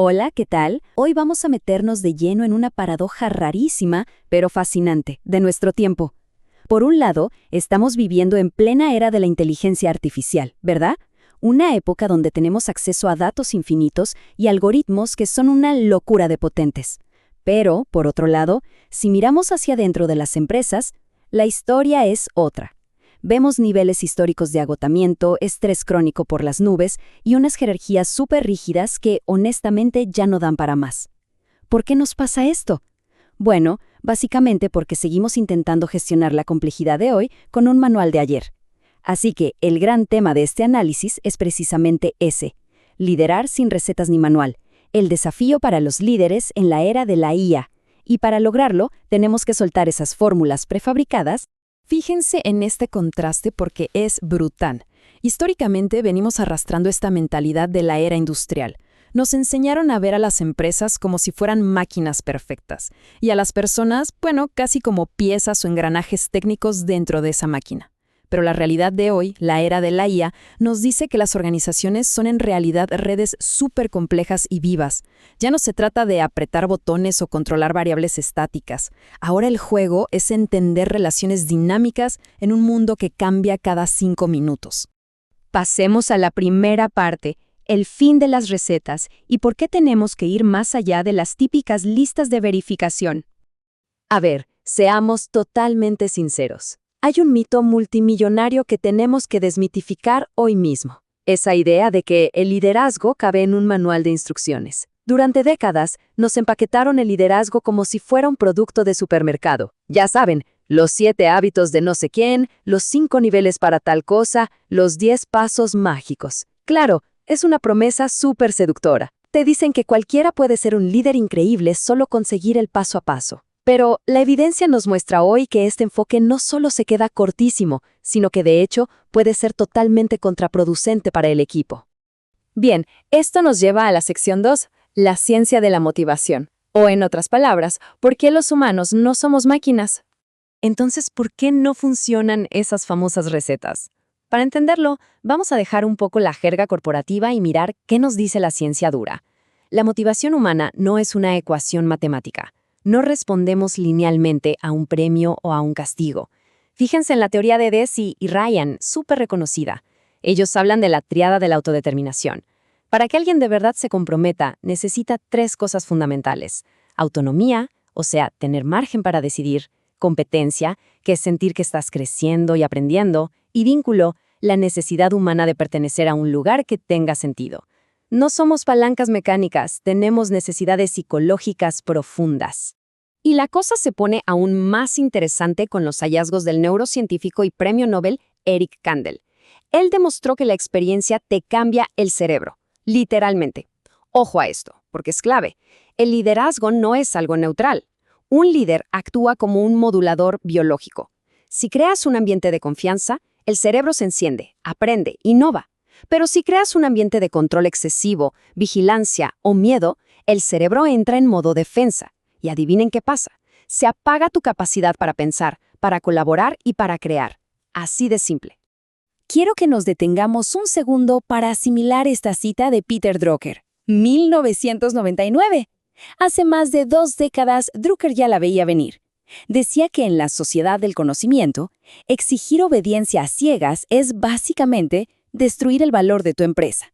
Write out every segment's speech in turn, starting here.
Hola, ¿qué tal? Hoy vamos a meternos de lleno en una paradoja rarísima, pero fascinante, de nuestro tiempo. Por un lado, estamos viviendo en plena era de la inteligencia artificial, ¿verdad? Una época donde tenemos acceso a datos infinitos y algoritmos que son una locura de potentes. Pero, por otro lado, si miramos hacia dentro de las empresas, la historia es otra. Vemos niveles históricos de agotamiento, estrés crónico por las nubes y unas jerarquías súper rígidas que, honestamente, ya no dan para más. ¿Por qué nos pasa esto? Bueno, básicamente porque seguimos intentando gestionar la complejidad de hoy con un manual de ayer. Así que el gran tema de este análisis es precisamente ese: liderar sin recetas ni manual, el desafío para los líderes en la era de la IA. Y para lograrlo, tenemos que soltar esas fórmulas prefabricadas. Fíjense en este contraste porque es brutal. Históricamente venimos arrastrando esta mentalidad de la era industrial. Nos enseñaron a ver a las empresas como si fueran máquinas perfectas y a las personas, casi como piezas o engranajes técnicos dentro de esa máquina. Pero la realidad de hoy, la era de la IA, nos dice que las organizaciones son en realidad redes súper complejas y vivas. Ya no se trata de apretar botones o controlar variables estáticas. Ahora el juego es entender relaciones dinámicas en un mundo que cambia cada 5 minutos. Pasemos a la primera parte, el fin de las recetas y por qué tenemos que ir más allá de las típicas listas de verificación. A ver, seamos totalmente sinceros. Hay un mito multimillonario que tenemos que desmitificar hoy mismo. Esa idea de que el liderazgo cabe en un manual de instrucciones. Durante décadas, nos empaquetaron el liderazgo como si fuera un producto de supermercado. Ya saben, los 7 hábitos de no sé quién, los 5 niveles para tal cosa, los 10 pasos mágicos. Claro, es una promesa súper seductora. Te dicen que cualquiera puede ser un líder increíble solo con seguir el paso a paso. Pero la evidencia nos muestra hoy que este enfoque no solo se queda cortísimo, sino que de hecho puede ser totalmente contraproducente para el equipo. Bien, esto nos lleva a la sección 2, la ciencia de la motivación. O en otras palabras, ¿por qué los humanos no somos máquinas? Entonces, ¿por qué no funcionan esas famosas recetas? Para entenderlo, vamos a dejar un poco la jerga corporativa y mirar qué nos dice la ciencia dura. La motivación humana no es una ecuación matemática. No respondemos linealmente a un premio o a un castigo. Fíjense en la teoría de Deci y Ryan, súper reconocida. Ellos hablan de la tríada de la autodeterminación. Para que alguien de verdad se comprometa, necesita 3 cosas fundamentales: autonomía, o sea, tener margen para decidir; competencia, que es sentir que estás creciendo y aprendiendo; y vínculo, la necesidad humana de pertenecer a un lugar que tenga sentido. No somos palancas mecánicas, tenemos necesidades psicológicas profundas. Y la cosa se pone aún más interesante con los hallazgos del neurocientífico y premio Nobel Eric Kandel. Él demostró que la experiencia te cambia el cerebro, literalmente. Ojo a esto, porque es clave. El liderazgo no es algo neutral. Un líder actúa como un modulador biológico. Si creas un ambiente de confianza, el cerebro se enciende, aprende, innova. Pero si creas un ambiente de control excesivo, vigilancia o miedo, el cerebro entra en modo defensa. Y adivinen qué pasa. Se apaga tu capacidad para pensar, para colaborar y para crear. Así de simple. Quiero que nos detengamos un segundo para asimilar esta cita de Peter Drucker. 1999. Hace más de 2 décadas, Drucker ya la veía venir. Decía que en la sociedad del conocimiento, exigir obediencia a ciegas es básicamente destruir el valor de tu empresa.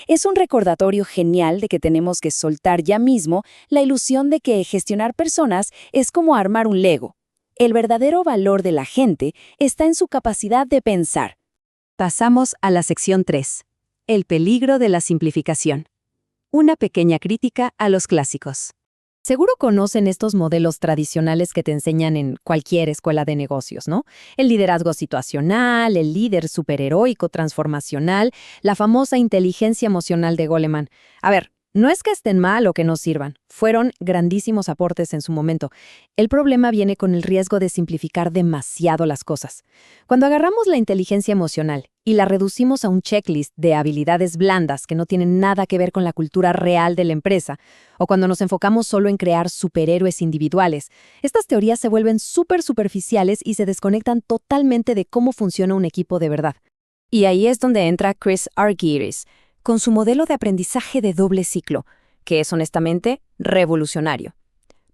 Es un recordatorio genial de que tenemos que soltar ya mismo la ilusión de que gestionar personas es como armar un Lego. El verdadero valor de la gente está en su capacidad de pensar. Pasamos a la sección 3. El peligro de la simplificación. Una pequeña crítica a los clásicos. Seguro conocen estos modelos tradicionales que te enseñan en cualquier escuela de negocios, ¿no? El liderazgo situacional, el líder superheroico transformacional, la famosa inteligencia emocional de Goleman. A ver, no es que estén mal o que no sirvan. Fueron grandísimos aportes en su momento. El problema viene con el riesgo de simplificar demasiado las cosas. Cuando agarramos la inteligencia emocional y la reducimos a un checklist de habilidades blandas que no tienen nada que ver con la cultura real de la empresa, o cuando nos enfocamos solo en crear superhéroes individuales, estas teorías se vuelven súper superficiales y se desconectan totalmente de cómo funciona un equipo de verdad. Y ahí es donde entra Chris Argyris, con su modelo de aprendizaje de doble ciclo. que es honestamente revolucionario.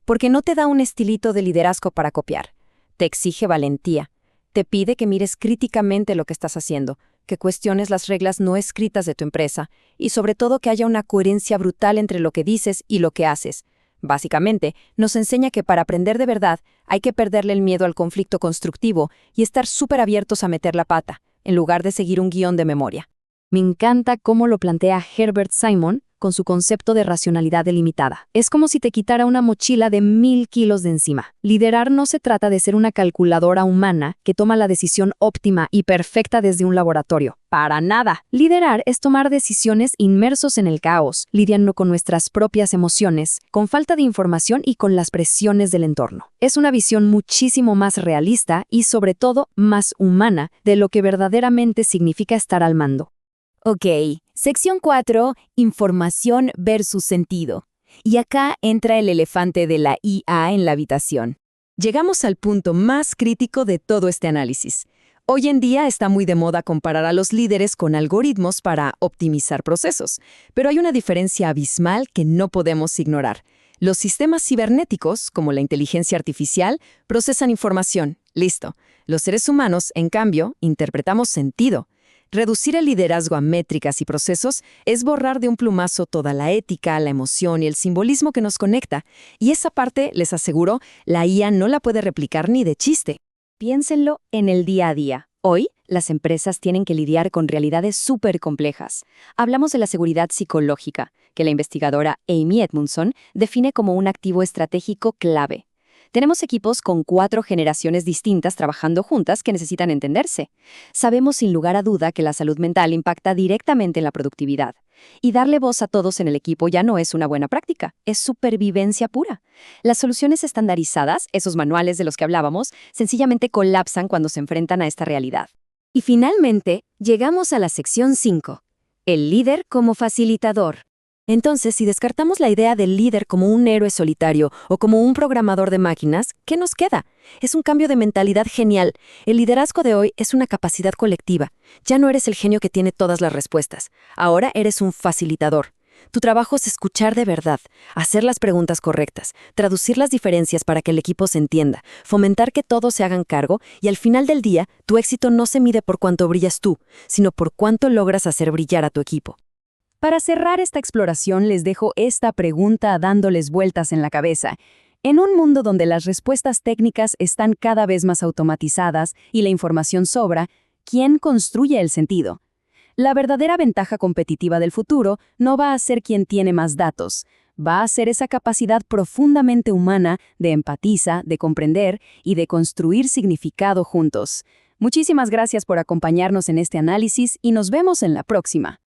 Porque no te da un estilito de liderazgo para copiar. Te exige valentía. Te pide que mires críticamente lo que estás haciendo, que cuestiones las reglas no escritas de tu empresa y sobre todo que haya una coherencia brutal entre lo que dices y lo que haces. Básicamente, nos enseña que para aprender de verdad hay que perderle el miedo al conflicto constructivo y estar súper abiertos a meter la pata, en lugar de seguir un guión de memoria. Me encanta cómo lo plantea Herbert Simon con su concepto de racionalidad delimitada. Es como si te quitara una mochila de 1000 kilos de encima. Liderar no se trata de ser una calculadora humana que toma la decisión óptima y perfecta desde un laboratorio. Para nada. Liderar es tomar decisiones inmersos en el caos, lidiando con nuestras propias emociones, con falta de información y con las presiones del entorno. Es una visión muchísimo más realista y, sobre todo, más humana de lo que verdaderamente significa estar al mando. Ok, sección 4, información versus sentido. Y acá entra el elefante de la IA en la habitación. Llegamos al punto más crítico de todo este análisis. Hoy en día está muy de moda comparar a los líderes con algoritmos para optimizar procesos, pero hay una diferencia abismal que no podemos ignorar. Los sistemas cibernéticos, como la inteligencia artificial, procesan información. Listo. Los seres humanos, en cambio, interpretamos sentido. Reducir el liderazgo a métricas y procesos es borrar de un plumazo toda la ética, la emoción y el simbolismo que nos conecta. Y esa parte, les aseguro, la IA no la puede replicar ni de chiste. Piénsenlo en el día a día. Hoy, las empresas tienen que lidiar con realidades súper complejas. Hablamos de la seguridad psicológica, que la investigadora Amy Edmondson define como un activo estratégico clave. Tenemos equipos con 4 generaciones distintas trabajando juntas que necesitan entenderse. Sabemos sin lugar a duda que la salud mental impacta directamente en la productividad. Y darle voz a todos en el equipo ya no es una buena práctica, es supervivencia pura. Las soluciones estandarizadas, esos manuales de los que hablábamos, sencillamente colapsan cuando se enfrentan a esta realidad. Y finalmente, llegamos a la sección 5. El líder como facilitador. Entonces, si descartamos la idea del líder como un héroe solitario o como un programador de máquinas, ¿qué nos queda? Es un cambio de mentalidad genial. El liderazgo de hoy es una capacidad colectiva. Ya no eres el genio que tiene todas las respuestas. Ahora eres un facilitador. Tu trabajo es escuchar de verdad, hacer las preguntas correctas, traducir las diferencias para que el equipo se entienda, fomentar que todos se hagan cargo y al final del día, tu éxito no se mide por cuánto brillas tú, sino por cuánto logras hacer brillar a tu equipo. Para cerrar esta exploración, les dejo esta pregunta dándoles vueltas en la cabeza. En un mundo donde las respuestas técnicas están cada vez más automatizadas y la información sobra, ¿quién construye el sentido? La verdadera ventaja competitiva del futuro no va a ser quien tiene más datos, va a ser esa capacidad profundamente humana de empatizar, de comprender y de construir significado juntos. Muchísimas gracias por acompañarnos en este análisis y nos vemos en la próxima.